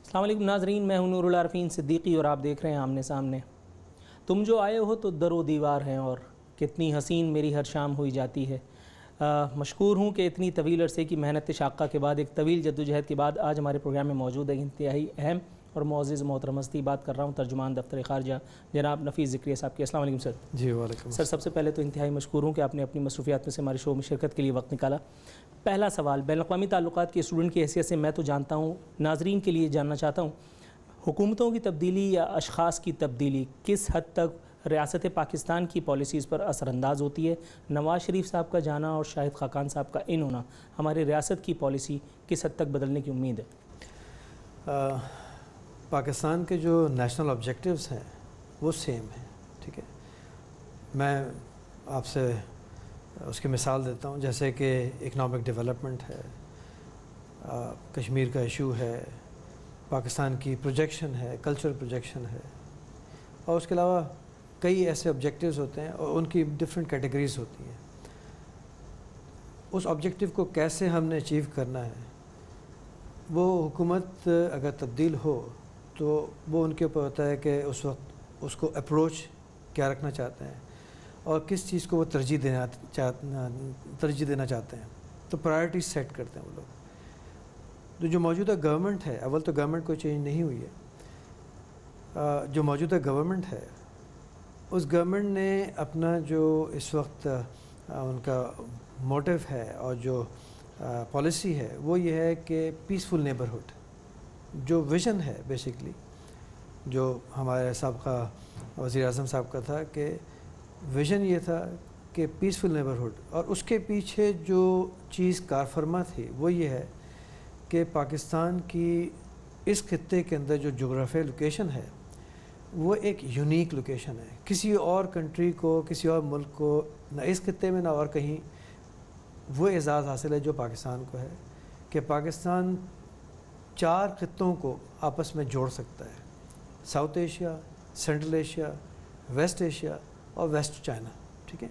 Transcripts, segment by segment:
السلام علیکم ناظرین، میں ہوں نور العارفین صدیقی اور آپ دیکھ رہے ہیں آمنے سامنے۔ تم جو آئے ہو تو در و دیوار ہیں اور کتنی حسین میری ہر شام ہوئی جاتی ہے۔ مشکور ہوں کہ اتنی طویل عرصے کی محنت شاقہ کے بعد، ایک طویل جدوجہد کے بعد آج ہمارے پروگرام میں موجود ہے انتہائی اہم اور معزز محترم ہستی۔ بات کر رہا ہوں ترجمان دفتر خارجہ جناب نفیس ذکریہ صاحب کی۔ السلام علیکم سر۔ جی وعلیکم سر، سب سے پہلے تو انتہائی مشکور ہوں کہ آپ نے اپنی مصروفیات میں سے ہمارے شو میں شرکت کے لیے وقت نکالا۔ پہلا سوال بین الاقوامی تعلقات کے اسٹوڈنٹ کی حیثیت سے میں تو جانتا ہوں، ناظرین کے لیے جاننا چاہتا ہوں، حکومتوں کی تبدیلی یا اشخاص کی تبدیلی کس حد تک ریاست پاکستان کی پالیسیز پر اثر انداز ہوتی ہے؟ نواز شریف صاحب کا جانا اور شاہد خاقان صاحب کا ان ہونا ہماری ریاست کی پالیسی کس حد تک بدلنے کی امید ہے؟ پاکستان کے جو نیشنل آبجیکٹیوز ہیں وہ سیم ہیں، ٹھیک ہے۔ میں آپ سے اس کی مثال دیتا ہوں، جیسے کہ اکنامک ڈیولپمنٹ ہے، کشمیر کا ایشو ہے، پاکستان کی پروجیکشن ہے، کلچرل پروجیکشن ہے، اور اس کے علاوہ کئی ایسے آبجیکٹیوز ہوتے ہیں اور ان کی ڈفرینٹ کیٹیگریز ہوتی ہیں۔ اس آبجیکٹیو کو کیسے ہم نے اچیو کرنا ہے، وہ حکومت اگر تبدیل ہو تو وہ ان کے اوپر ہوتا ہے کہ اس وقت اس کو اپروچ کیا رکھنا چاہتے ہیں اور کس چیز کو وہ ترجیح دینا چاہتے ہیں، تو پرائرٹیز سیٹ کرتے ہیں وہ لوگ۔ تو جو موجودہ گورنمنٹ ہے، اول تو گورنمنٹ کوئی چینج نہیں ہوئی ہے، جو موجودہ گورنمنٹ ہے اس گورنمنٹ نے اپنا جو اس وقت ان کا موٹیو ہے اور جو پالیسی ہے وہ یہ ہے کہ پیسفل نیبرہڈ، جو ویژن ہے بیسیکلی جو ہمارے سابقہ وزیر اعظم صاحب کا تھا، کہ ویژن یہ تھا کہ پیسفل نیبرہڈ، اور اس کے پیچھے جو چیز کار فرما تھی وہ یہ ہے کہ پاکستان کی اس خطے کے اندر جو جغرافیہ لوکیشن ہے وہ ایک یونیک لوکیشن ہے۔ کسی اور کنٹری کو، کسی اور ملک کو نہ اس خطے میں نہ اور کہیں وہ اعزاز حاصل ہے جو پاکستان کو ہے، کہ پاکستان 4 خطوں کو آپس میں جوڑ سکتا ہے: South Asia, Central Asia, West Asia اور ویسٹ چائنا، ٹھیک ہے۔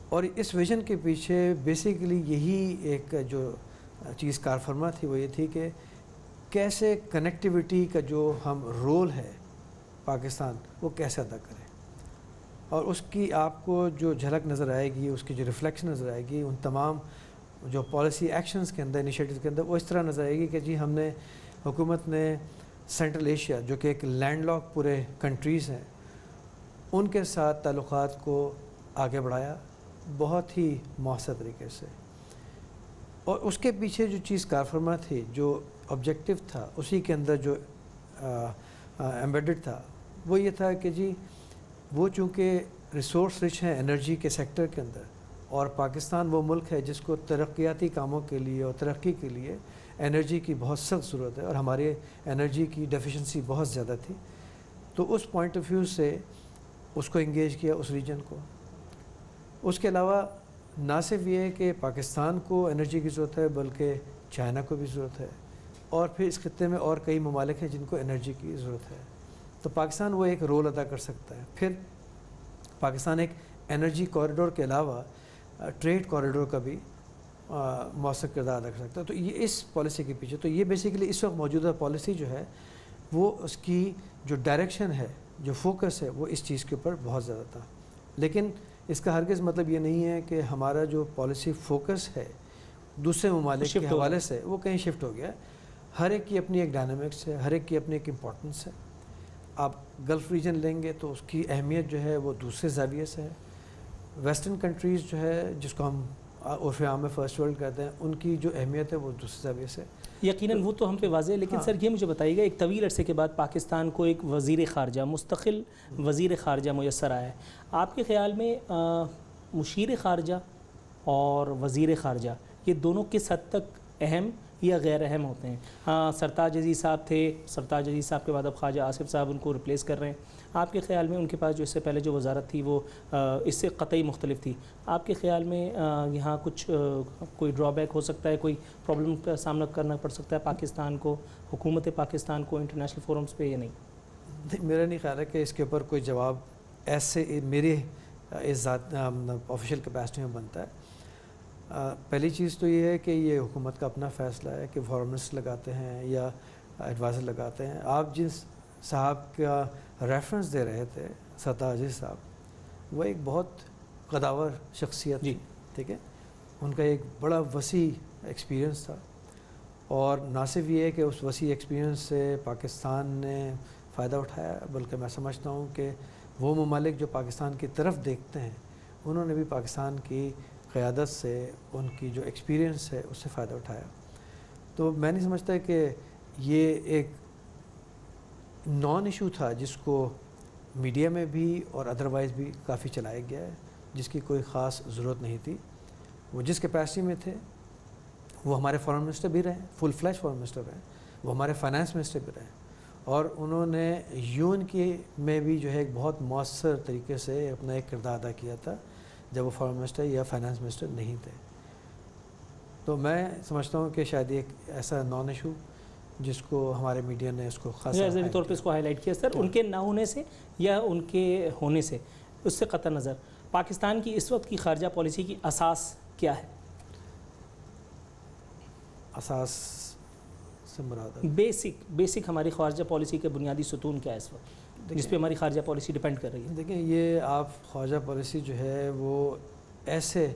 اور اس ویژن کے پیچھے بیسیکلی یہی ایک جو چیز کار فرما تھی وہ یہ تھی کہ کیسے کنیکٹیوٹی کا جو ہم رول ہے پاکستان وہ کیسے ادا کرے، اور اس کی آپ کو جو جھلک نظر آئے گی، اس کی جو ریفلیکشن نظر آئے گی ان تمام جو پالیسی ایکشنز کے اندر، انیشیٹیوز کے اندر، وہ اس طرح نظر آئے گی کہ جی ہم نے، حکومت نے سینٹرل ایشیا جو کہ ایک لینڈ لاک پورے کنٹریز ہیں ان کے ساتھ تعلقات کو آگے بڑھایا بہت ہی مؤثر طریقے سے، اور اس کے پیچھے جو چیز کار فرما تھی، جو آبجیکٹیو تھا، اسی کے اندر جو ایمبیڈڈ تھا وہ یہ تھا کہ جی وہ چونکہ ریسورس رچ ہیں انرجی کے سیکٹر کے اندر، اور پاکستان وہ ملک ہے جس کو ترقیاتی کاموں کے لیے اور ترقی کے لیے انرجی کی بہت سخت ضرورت ہے، اور ہمارے انرجی کی ڈیفیشنسی بہت زیادہ تھی، تو اس پوائنٹ آف ویو سے اس کو انگیج کیا، اس ریجن کو۔ اس کے علاوہ نہ صرف یہ ہے کہ پاکستان کو انرجی کی ضرورت ہے بلکہ چائنا کو بھی ضرورت ہے، اور پھر اس خطے میں اور کئی ممالک ہیں جن کو انرجی کی ضرورت ہے، تو پاکستان وہ ایک رول ادا کر سکتا ہے۔ پھر پاکستان ایک انرجی کوریڈور کے علاوہ ٹریڈ کوریڈور کا بھی مؤثر کردار ادا کر سکتا ہے۔ تو یہ اس پالیسی کے پیچھے، تو یہ بیسیکلی اس وقت موجودہ پالیسی جو ہے وہ اس کی جو ڈائریکشن ہے، جو فوکس ہے، وہ اس چیز کے اوپر بہت زیادہ تھا، لیکن اس کا ہرگز مطلب یہ نہیں ہے کہ ہمارا جو پالیسی فوکس ہے دوسرے ممالک کے حوالے سے وہ کہیں شفٹ ہو گیا ہے۔ ہر ایک کی اپنی ایک ڈائنامکس ہے، ہر ایک کی اپنی ایک امپورٹنس ہے۔ آپ گلف ریجن لیں گے تو اس کی اہمیت جو ہے وہ دوسرے زاویے سے ہے۔ ویسٹرن کنٹریز جو ہے جس کو ہم عرف عام میں فرسٹ ورلڈ کہتے ہیں، ان کی جو اہمیت ہے وہ دوسرے زاویے سے۔ یقیناً وہ تو ہم پہ واضح ہے، لیکن سر یہ مجھے بتائیے گا، ایک طویل عرصے کے بعد پاکستان کو ایک وزیر خارجہ، مستقل وزیر خارجہ میسر آیا ہے، آپ کے خیال میں مشیر خارجہ اور وزیر خارجہ یہ دونوں کس حد تک اہم یا غیر اہم ہوتے ہیں؟ سرتاج عزیز صاحب تھے، سرتاج عزیز صاحب کے بعد اب خواجہ آصف صاحب ان کو ریپلیس کر رہے ہیں، آپ کے خیال میں ان کے پاس جو اس سے پہلے جو وزارت تھی وہ اس سے قطعی مختلف تھی، آپ کے خیال میں یہاں کچھ کوئی ڈرا بیک ہو سکتا ہے، کوئی پرابلم کا سامنا کرنا پڑ سکتا ہے پاکستان کو، حکومت پاکستان کو انٹرنیشنل فورمز پہ، یا نہیں؟ میرا نہیں خیال ہے کہ اس کے اوپر کوئی جواب ایسے میرے اس ذات آفیشیل کیپیسٹی میں بنتا ہے۔ پہلی چیز تو یہ ہے کہ یہ حکومت کا اپنا فیصلہ ہے کہ فارن منسٹر لگاتے ہیں یا ایڈوائزر لگاتے ہیں. آپ جس صاحب کا ریفرنس دے رہے تھے سطح عزیز صاحب، وہ ایک بہت قداور شخصیت تھی. ٹھیک ہے، ان کا ایک بڑا وسیع ایکسپیرینس تھا، اور نہ صرف یہ ہے کہ اس وسیع ایکسپیرینس سے پاکستان نے فائدہ اٹھایا، بلکہ میں سمجھتا ہوں کہ وہ ممالک جو پاکستان کی طرف دیکھتے ہیں انہوں نے بھی پاکستان کی قیادت سے، ان کی جو ایکسپیرینس ہے اس سے فائدہ اٹھایا. تو میں نہیں سمجھتا کہ یہ ایک نان ایشو تھا جس کو میڈیا میں بھی اور ادروائز بھی کافی چلایا گیا ہے، جس کی کوئی خاص ضرورت نہیں تھی. وہ جس کیپیسٹی میں تھے، وہ ہمارے فارن منسٹر بھی رہے، فل فلیش فارن منسٹر رہے، وہ ہمارے فائنانس منسٹر بھی رہے، اور انہوں نے یون کی میں بھی جو ہے ایک بہت مؤثر طریقے سے اپنا ایک کردار ادا کیا تھا جب وہ فارن منسٹر یا فائنانس منسٹر نہیں تھے. تو میں سمجھتا ہوں کہ شاید ایک ایسا نان ایشو جس کو ہمارے میڈیا نے اس کو خاص طور پہ اس کو ہائی لائٹ کیا. سر، ان کے نہ ہونے سے یا ان کے ہونے سے، اس سے قطع نظر پاکستان کی اس وقت کی خارجہ پالیسی کی اساس کیا ہے؟ اساس سے مراد بیسک ہماری خارجہ پالیسی کے بنیادی ستون کیا ہے اس وقت، جس پہ ہماری خارجہ پالیسی ڈیپینڈ کر رہی ہے؟ دیکھیں، یہ آپ خارجہ پالیسی جو ہے وہ ایسے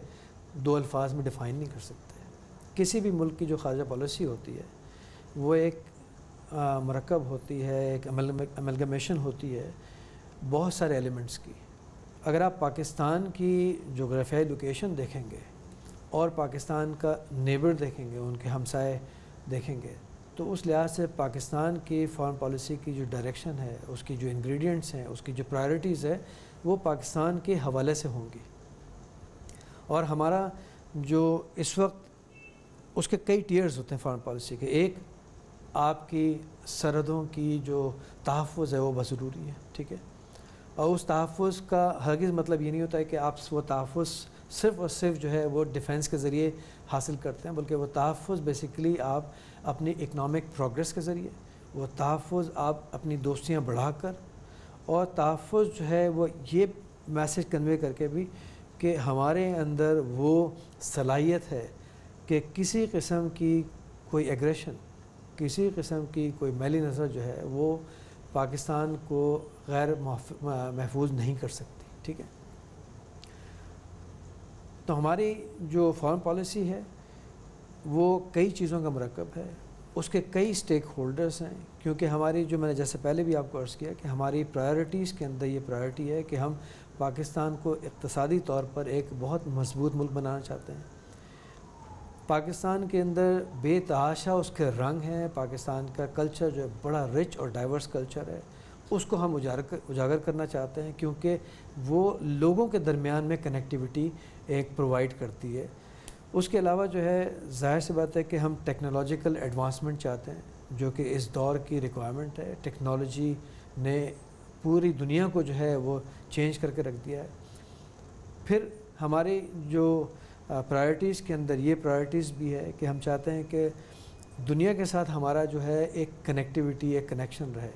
دو الفاظ میں ڈیفائن نہیں کر سکتے. کسی بھی ملک کی جو خارجہ پالیسی ہوتی ہے وہ ایک مرکب ہوتی ہے، ایک املگمیشن ہوتی ہے بہت سارے ایلیمنٹس کی. اگر آپ پاکستان کی جغرافیائی لوکیشن دیکھیں گے اور پاکستان کا نیبر دیکھیں گے، ان کے ہمسائے دیکھیں گے، تو اس لحاظ سے پاکستان کی فارن پالیسی کی جو ڈائریکشن ہے، اس کی جو انگریڈینٹس ہیں، اس کی جو پرائرٹیز ہے، وہ پاکستان کے حوالے سے ہوں گی. اور ہمارا جو اس وقت اس کے کئی ٹیئرز ہوتے ہیں فارن پالیسی کے. ایک، آپ کی سرحدوں کی جو تحفظ ہے وہ بہت ضروری ہے. ٹھیک ہے، اور اس تحفظ کا ہرگز مطلب یہ نہیں ہوتا ہے کہ آپ وہ تحفظ صرف اور صرف جو ہے وہ ڈیفنس کے ذریعے حاصل کرتے ہیں، بلکہ وہ تحفظ بیسیکلی آپ اپنی اکنامک پروگریس کے ذریعے، وہ تحفظ آپ اپنی دوستیاں بڑھا کر، اور تحفظ جو ہے وہ یہ میسج کنوے کر کے بھی کہ ہمارے اندر وہ صلاحیت ہے کہ کسی قسم کی کوئی ایگریشن، کسی قسم کی کوئی میلی نظر جو ہے وہ پاکستان کو غیر محفوظ نہیں کر سکتی. ٹھیک ہے، تو ہماری جو فارن پالیسی ہے وہ کئی چیزوں کا مرکب ہے، اس کے کئی سٹیک ہولڈرز ہیں. کیونکہ ہماری جو میں نے جیسے پہلے بھی آپ کو عرض کیا کہ ہماری پرائرٹیز کے اندر یہ پرائرٹی ہے کہ ہم پاکستان کو اقتصادی طور پر ایک بہت مضبوط ملک بنانا چاہتے ہیں. پاکستان کے اندر بے تحاشا اس کے رنگ ہیں. پاکستان کا کلچر جو ہے بڑا رچ اور ڈائیورس کلچر ہے، اس کو ہم اجاگر کرنا چاہتے ہیں، کیونکہ وہ لوگوں کے درمیان میں کنیکٹیوٹی ایک پرووائڈ کرتی ہے. اس کے علاوہ جو ہے ظاہر سی بات ہے کہ ہم ٹیکنالوجیکل ایڈوانسمنٹ چاہتے ہیں، جو کہ اس دور کی ریکوائرمنٹ ہے. ٹیکنالوجی نے پوری دنیا کو جو ہے وہ چینج کر کے رکھ دیا ہے. پھر ہماری جو پرائرٹیز کے اندر یہ پرائرٹیز بھی ہے کہ ہم چاہتے ہیں کہ دنیا کے ساتھ ہمارا جو ہے ایک کنیکٹیوٹی، ایک کنیکشن رہے.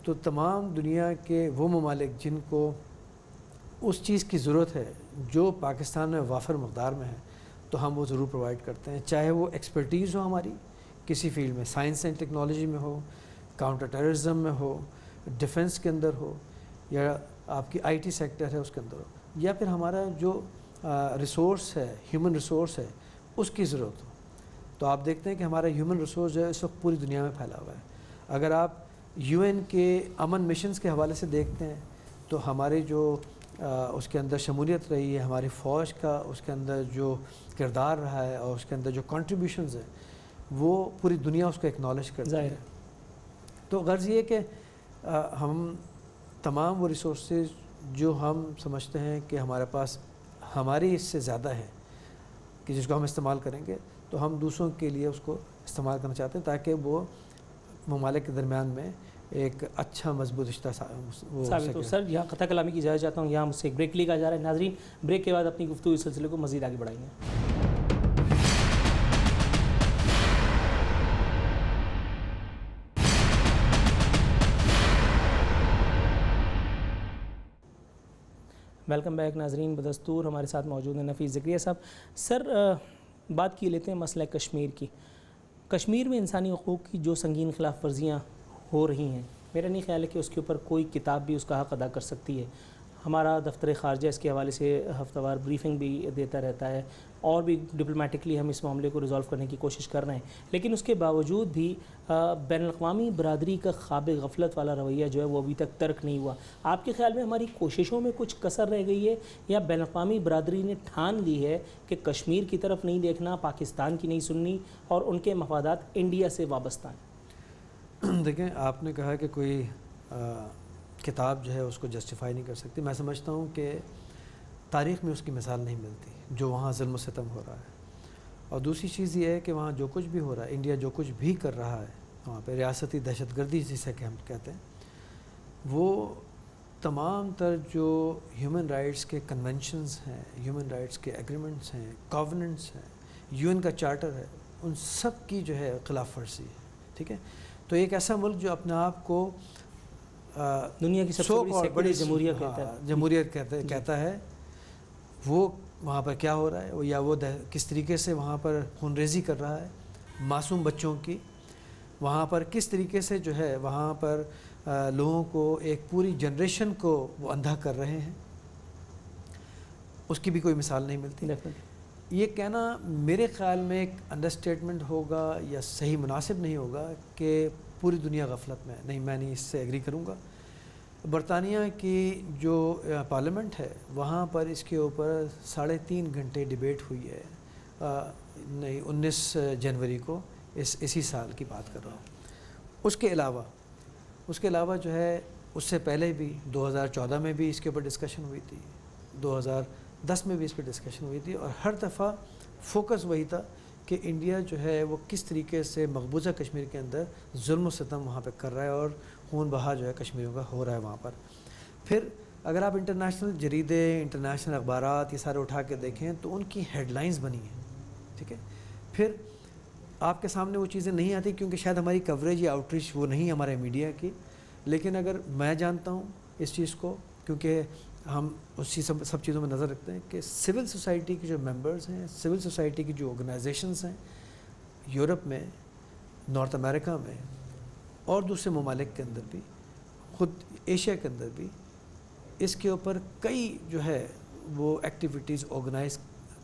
تو تمام دنیا کے وہ ممالک جن کو اس چیز کی ضرورت ہے جو پاکستان میں وافر مقدار میں ہے، تو ہم وہ ضرور پرووائڈ کرتے ہیں، چاہے وہ ایکسپرٹیز ہو ہماری کسی فیلڈ میں، سائنس اینڈ ٹیکنالوجی میں ہو، کاؤنٹر ٹیررزم میں ہو، ڈیفنس کے اندر ہو، یا آپ کی آئی ٹی سیکٹر ہے اس کے اندر ہو، یا پھر ہمارا جو ریسورس ہے، ہیومن ریسورس ہے، اس کی ضرورت ہو. تو آپ دیکھتے ہیں کہ ہمارا ہیومن ریسورس جو ہے اس وقت پوری دنیا میں پھیلا ہوا ہے. اگر آپ یو این کے امن مشنز کے حوالے سے دیکھتے ہیں تو ہماری جو اس کے اندر شمولیت رہی ہے، ہماری فوج کا اس کے اندر جو کردار رہا ہے اور اس کے اندر جو کنٹریبیوشنز ہیں، وہ پوری دنیا اس کو اکنالج کرتی ہے. تو غرض یہ کہ ہم تمام وہ ریسورسز جو ہم سمجھتے ہیں کہ ہمارے پاس ہماری اس سے زیادہ ہے کہ جس کو ہم استعمال کریں گے، تو ہم دوسروں کے لیے اس کو استعمال کرنا چاہتے ہیں تاکہ وہ ممالک کے درمیان میں ایک اچھا مضبوط رشتہ ثابت ہو. سر، یہاں قطع کلامی کی اجازت چاہتا ہوں، یہاں مجھ سے ایک بریک لیا جا رہا ہے. ناظرین، بریک کے بعد اپنی گفتگو اس سلسلے کو مزید آگے بڑھائیں گے. ویلکم بیک ناظرین بدستور، ہمارے ساتھ موجود ہیں نفیس زکریا صاحب. سر بات کی لیتے ہیں مسئلہ کشمیر کی. کشمیر میں انسانی حقوق کی جو سنگین خلاف ورزیاں ہو رہی ہیں، میرا نہیں خیال ہے کہ اس کے اوپر کوئی کتاب بھی اس کا حق ادا کر سکتی ہے. ہمارا دفتر خارجہ اس کے حوالے سے ہفتہ وار بریفنگ بھی دیتا رہتا ہے، اور بھی ڈپلومیٹکلی ہم اس معاملے کو ریزالو کرنے کی کوشش کر رہے ہیں. لیکن اس کے باوجود بھی بین الاقوامی برادری کا خواب غفلت والا رویہ جو ہے وہ ابھی تک ترک نہیں ہوا. آپ کے خیال میں ہماری کوششوں میں کچھ کسر رہ گئی ہے، یا بین الاقوامی برادری نے ٹھان لی ہے کہ کشمیر کی طرف نہیں دیکھنا، پاکستان کی نہیں سننی، اور ان کے مفادات انڈیا سے وابستہ ہیں؟ دیکھیں، آپ نے کہا کہ کوئی کتاب جو ہے اس کو جسٹیفائی نہیں کر سکتی. میں سمجھتا ہوں کہ تاریخ میں اس کی مثال نہیں ملتی جو وہاں ظلم و ستم ہو رہا ہے. اور دوسری چیز یہ ہے کہ وہاں جو کچھ بھی ہو رہا ہے، انڈیا جو کچھ بھی کر رہا ہے وہاں پہ ریاستی دہشت گردی جسے کہ ہم کہتے ہیں، وہ تمام تر جو ہیومن رائٹس کے کنونشنز ہیں، ہیومن رائٹس کے ایگریمنٹس ہیں، کووننٹس ہیں، UN کا چارٹر ہے، ان سب کی جو ہے خلاف ورزی ہے. ٹھیک ہے. تو ایک ایسا ملک جو اپنے آپ کو دنیا کی سب سے بڑی جمہوریہ کہتا ہے، جمہوریت کہتا ہے، وہ وہاں پر کیا ہو رہا ہے، یا وہ کس طریقے سے وہاں پر خون ریزی کر رہا ہے معصوم بچوں کی، وہاں پر کس طریقے سے جو ہے وہاں پر لوگوں کو، ایک پوری جنریشن کو وہ اندھا کر رہے ہیں، اس کی بھی کوئی مثال نہیں ملتی. یہ کہنا میرے خیال میں ایک انڈرسٹیٹمنٹ ہوگا یا صحیح مناسب نہیں ہوگا کہ پوری دنیا غفلت میں نہیں. میں نہیں اس سے ایگری کروں گا. برطانیہ کی جو پارلیمنٹ ہے وہاں پر اس کے اوپر 3.5 گھنٹے ڈیبیٹ ہوئی ہے. 19 جنوری کو اسی سال کی بات کر رہا ہوں. اس کے علاوہ جو ہے اس سے پہلے بھی 2014 میں بھی اس کے اوپر ڈسکشن ہوئی تھی، 2010 میں بھی اس پہ ڈسکشن ہوئی تھی، اور ہر دفعہ فوکس وہی تھا کہ انڈیا جو ہے وہ کس طریقے سے مقبوضہ کشمیر کے اندر ظلم و ستم وہاں پہ کر رہا ہے، اور خون بہا جو ہے کشمیریوں کا ہو رہا ہے وہاں پر. پھر اگر آپ انٹرنیشنل جریدے، انٹرنیشنل اخبارات یہ سارے اٹھا کے دیکھیں تو ان کی ہیڈ لائنز بنی ہیں. ٹھیک ہے. پھر آپ کے سامنے وہ چیزیں نہیں آتی کیونکہ شاید ہماری کوریج یا آؤٹ ریچ وہ نہیں ہمارے میڈیا کی. لیکن اگر میں جانتا ہوں اس چیز کو، کیونکہ ہم اسی سب چیزوں میں نظر رکھتے ہیں کہ سول سوسائٹی کے جو ممبرز ہیں، سول سوسائٹی کی جو آرگنائزیشنز ہیں یورپ میں، نارتھ امریکہ میں، اور دوسرے ممالک کے اندر بھی، خود ایشیا کے اندر بھی، اس کے اوپر کئی جو ہے وہ ایکٹیویٹیز آرگنائز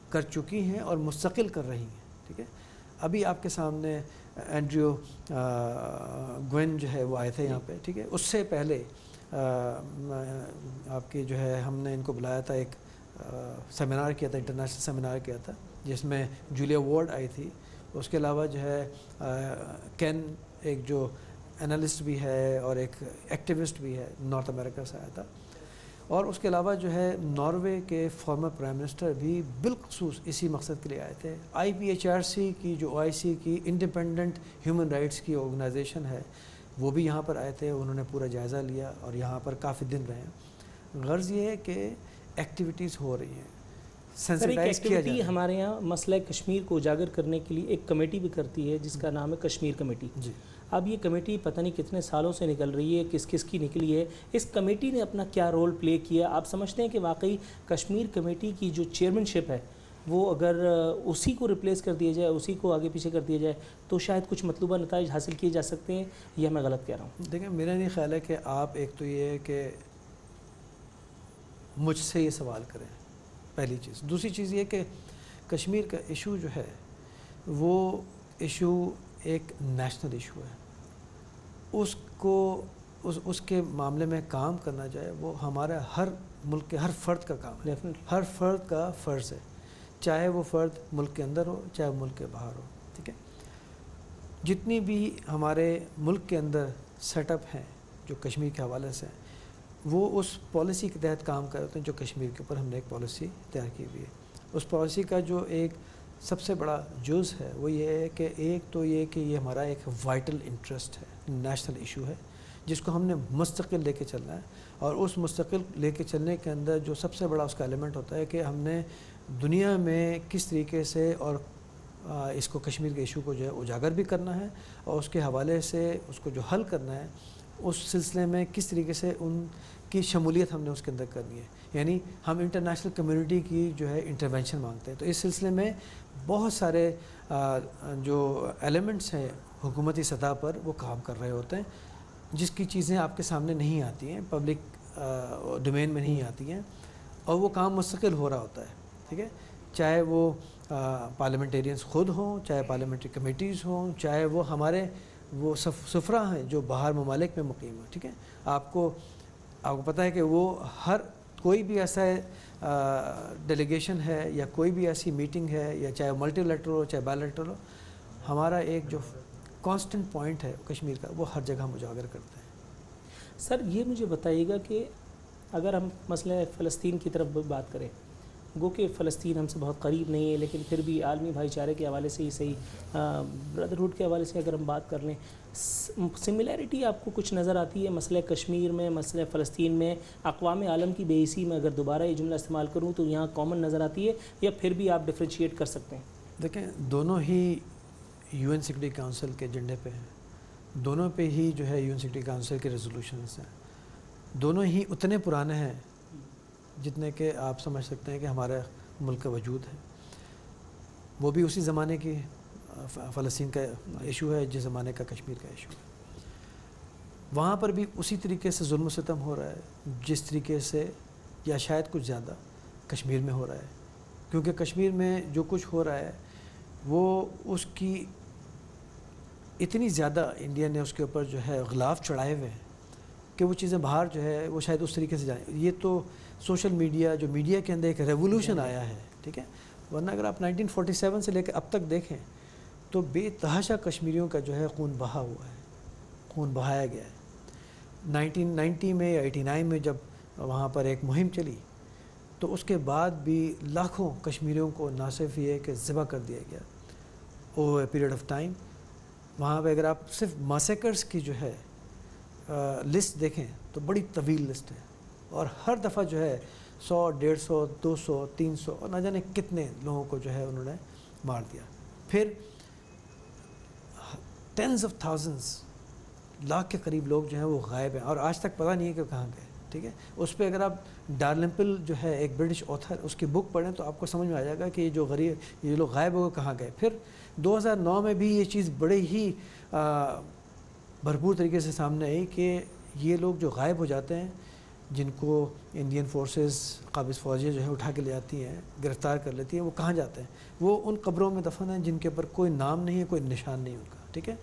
کر چکی ہیں اور مستقل کر رہی ہیں. ٹھیک ہے. ابھی آپ کے سامنے اینڈریو گوین جو ہے وہ آئے تھے یہاں پہ. ٹھیک ہے. اس سے پہلے آپ کی جو ہے ہم نے ان کو بلایا تھا، ایک سیمینار کیا تھا، انٹرنیشنل سیمینار کیا تھا جس میں جولیا وارڈ آئی تھی. اس کے علاوہ جو ہے کین ایک جو انالسٹ بھی ہے اور ایک ایکٹیوسٹ بھی ہے، نارتھ امریکہ سے آیا تھا. اور اس کے علاوہ جو ہے ناروے کے فارمر پرائم منسٹر بھی بالخصوص اسی مقصد کے لیے آئے تھے. IPHRC کی جو OIC کی انڈیپینڈنٹ ہیومن رائٹس کی آرگنائزیشن ہے وہ بھی یہاں پر آئے تھے. انہوں نے پورا جائزہ لیا اور یہاں پر کافی دن رہے. غرض یہ ہے کہ ایکٹیویٹیز ہو رہی ہیں، سینسیٹائز کیا جائے. ہمارے یہاں مسئلہ کشمیر کو اجاگر کرنے کے لیے ایک کمیٹی بھی کرتی ہے جس کا نام ہے کشمیر کمیٹی. جی. اب یہ کمیٹی پتہ نہیں کتنے سالوں سے نکل رہی ہے، کس کس کی نکلی ہے، اس کمیٹی نے اپنا کیا رول پلے کیا؟ آپ سمجھتے ہیں کہ واقعی کشمیر کمیٹی کی جو چیئرمین شپ ہے وہ اگر اسی کو ریپلیس کر دیا جائے، اسی کو آگے پیچھے کر دیا جائے تو شاید کچھ مطلوبہ نتائج حاصل کیے جا سکتے ہیں، یا میں غلط کہہ رہا ہوں؟ دیکھیں، میرا نہیں خیال ہے کہ آپ ایک تو یہ ہے کہ مجھ سے یہ سوال کریں، پہلی چیز. دوسری چیز یہ کہ کشمیر کا ایشو جو ہے وہ ایشو ایک نیشنل ایشو ہے. اس کو اس کے معاملے میں کام کرنا جائے وہ ہمارا ہر ملک کے ہر فرد کا کام ہے. ہر فرد کا فرض ہے، چاہے وہ فرد ملک کے اندر ہو چاہے ملک کے باہر ہو. ٹھیک ہے. جتنی بھی ہمارے ملک کے اندر سیٹ اپ ہیں جو کشمیر کے حوالے سے ہیں وہ اس پالیسی کے تحت کام کر رہے ہیں جو کشمیر کے اوپر ہم نے ایک پالیسی تیار کی ہوئی ہے. اس پالیسی کا جو ایک سب سے بڑا جز ہے وہ یہ ہے کہ ایک تو یہ کہ یہ ہمارا ایک وائٹل انٹرسٹ ہے، نیشنل ایشو ہے جس کو ہم نے مستقل لے کے چلنا ہے. اور اس مستقل لے کے چلنے کے اندر جو سب سے بڑا اس کا ایلیمنٹ ہوتا ہے کہ ہم نے دنیا میں کس طریقے سے اور اس کو کشمیر کے ایشو کو جو ہے اجاگر بھی کرنا ہے، اور اس کے حوالے سے اس کو جو حل کرنا ہے اس سلسلے میں کس طریقے سے ان کی شمولیت ہم نے اس کے اندر کرنی ہے، یعنی ہم انٹرنیشنل کمیونٹی کی جو ہے انٹرونشن مانگتے ہیں. تو اس سلسلے میں بہت سارے جو ایلیمنٹس ہیں حکومتی سطح پر وہ کام کر رہے ہوتے ہیں، جس کی چیزیں آپ کے سامنے نہیں آتی ہیں، پبلک ڈومین میں نہیں آتی ہیں، اور وہ کام مستقل ہو رہا ہوتا ہے. ٹھیک ہے، چاہے وہ پارلیمنٹیرینس خود ہوں، چاہے پارلیمنٹری کمیٹیز ہوں، چاہے وہ ہمارے وہ سفراء ہیں جو باہر ممالک میں مقیم ہیں. ٹھیک ہے، آپ کو پتہ ہے کہ وہ ہر کوئی بھی ایسا ڈیلیگیشن ہے یا کوئی بھی ایسی میٹنگ ہے، یا چاہے ملٹی لیٹرل ہو چاہے بائی لیٹرل ہو، ہمارا ایک جو کانسٹنٹ پوائنٹ ہے کشمیر کا وہ ہر جگہ ہم اجاگر کرتے ہیں. سر یہ مجھے بتائیے گا کہ اگر ہم مسئلہ فلسطین کی طرف بات کریں، گو کہ فلسطین ہم سے بہت قریب نہیں ہے، لیکن پھر بھی عالمی بھائی چارے کے حوالے سے ہی صحیح، بردرہڈ کے حوالے سے اگر ہم بات کر لیں، سملیرٹی آپ کو کچھ نظر آتی ہے مسئلہ کشمیر میں، مسئلہ فلسطین میں، اقوام عالم کی بے حسی میں؟ اگر دوبارہ یہ جملہ استعمال کروں تو یہاں کامن نظر آتی ہے، یا پھر بھی آپ ڈفرینشیٹ کر سکتے ہیں؟ دیکھیں، دونوں ہی یو این سیکورٹی کونسل کے ایجنڈے پہ ہیں، دونوں پہ ہی جو ہے یو این سیکورٹی کونسل کے ریزولوشنز ہیں، دونوں ہی اتنے پرانے ہیں جتنے کہ آپ سمجھ سکتے ہیں کہ ہمارا ملک کا وجود ہے. وہ بھی اسی زمانے کی فلسطین کا ایشو ہے جس زمانے کا کشمیر کا ایشو ہے. وہاں پر بھی اسی طریقے سے ظلم و ستم ہو رہا ہے جس طریقے سے، یا شاید کچھ زیادہ کشمیر میں ہو رہا ہے، کیونکہ کشمیر میں جو کچھ ہو رہا ہے وہ اس کی اتنی زیادہ انڈیا نے اس کے اوپر جو ہے غلاف چڑھائے ہوئے ہیں کہ وہ چیزیں باہر جو ہے وہ شاید اس طریقے سے جائیں. یہ تو سوشل میڈیا، جو میڈیا کے اندر ایک ریولوشن آیا ہے. ٹھیک ہے، ورنہ اگر آپ 1947 سے لے کے اب تک دیکھیں تو بے تحاشا کشمیریوں کا جو ہے خون بہا ہوا ہے، خون بہایا گیا ہے. 1990 میں یا 89 میں جب وہاں پر ایک مہم چلی تو اس کے بعد بھی لاکھوں کشمیریوں کو نہ صرف یہ کہ ذبح کر دیا گیا over a period of time. وہاں پہ اگر آپ صرف ماسیکرز کی جو ہے لسٹ دیکھیں تو بڑی طویل لسٹ ہے، اور ہر دفعہ جو ہے 100، 150، 200، 300 اور نہ جانے کتنے لوگوں کو جو ہے انہوں نے مار دیا. پھر ٹینز آف تھاؤزنڈز، لاکھ کے قریب لوگ جو ہیں وہ غائب ہیں، اور آج تک پتہ نہیں ہے کہ کہاں گئے. ٹھیک ہے، اس پہ اگر آپ ڈارلمپل جو ہے ایک برٹش آتھر، اس کی بک پڑھیں تو آپ کو سمجھ میں آ جائے گا کہ یہ لوگ غائب ہو گئے، کہاں گئے. پھر 2009 میں بھی یہ چیز بڑے ہی بھرپور طریقے سے سامنے آئی کہ یہ لوگ جو غائب ہو جاتے ہیں، جن کو انڈین فورسز، قابض فوجیں جو ہے اٹھا کے لے آتی ہیں، گرفتار کر لیتی ہیں، وہ کہاں جاتے ہیں؟ وہ ان قبروں میں دفن ہیں جن کے اوپر کوئی نام نہیں ہے، کوئی نشان نہیں ان کا. ٹھیک ہے،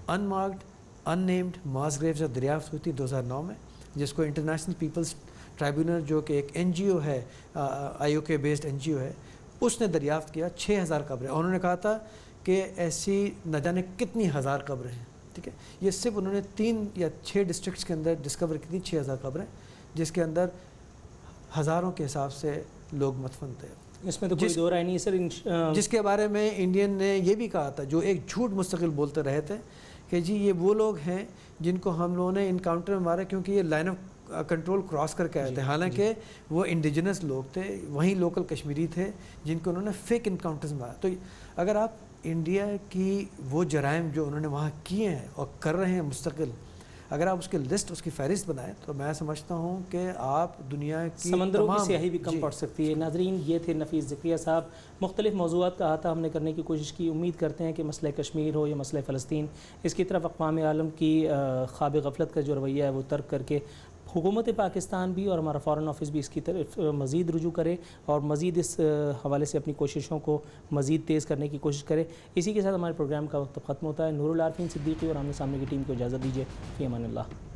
ان مارکڈ، ان نیمڈ ماس گریوز دریافت ہوئی تھی 2009 میں، جس کو انٹرنیشنل پیپلز ٹرائبیونل، جو کہ ایک این جی او ہے، آئی او کے بیسڈ این جی او ہے، اس نے دریافت کیا 6000 قبریں. اور انہوں نے کہا تھا کہ ایسی نہ جانے کتنی ہزار قبریں ہیں. ٹھیک ہے، یہ صرف انہوں نے 3 یا 6 ڈسٹرکٹس کے اندر ڈسکور کی تھی 6000 قبریں، جس کے اندر ہزاروں کے حساب سے لوگ مدفن تھے. اس میں تو کوئی دو رائے نہیں سر. جس کے بارے میں انڈین نے یہ بھی کہا تھا، جو ایک جھوٹ مستقل بولتے رہے تھے کہ جی یہ وہ لوگ ہیں جن کو ہم لوگوں نے انکاؤنٹر میں مارا کیونکہ یہ لائن آف کنٹرول کراس کر کے آئے تھے. حالانکہ وہ انڈیجنس لوگ تھے، وہیں لوکل کشمیری تھے جن کو انہوں نے فیک انکاؤنٹرز مارا. تو اگر آپ انڈیا کی وہ جرائم جو انہوں نے وہاں کیے ہیں اور کر رہے ہیں مستقل، اگر آپ اس کی لسٹ، اس کی فہرست بنائیں تو میں سمجھتا ہوں کہ آپ دنیا کی سمندروں کی سیاہی بھی کم پڑ سکتی ہے. ناظرین، یہ تھے نفیس ذکریہ صاحب. مختلف موضوعات کا احاطہ ہم نے کرنے کی کوشش کی. امید کرتے ہیں کہ مسئلہ کشمیر ہو یا مسئلہ فلسطین، اس کی طرف اقوام عالم کی خواب غفلت کا جو رویہ ہے وہ ترک کر کے حکومت پاکستان بھی اور ہمارا فارن آفس بھی اس کی طرف مزید رجوع کرے اور مزید اس حوالے سے اپنی کوششوں کو مزید تیز کرنے کی کوشش کرے. اسی کے ساتھ ہمارے پروگرام کا وقت ختم ہوتا ہے. نور العارفین صدیقی اور آمنے سامنے کی ٹیم کو اجازت دیجیے. فی امان اللہ.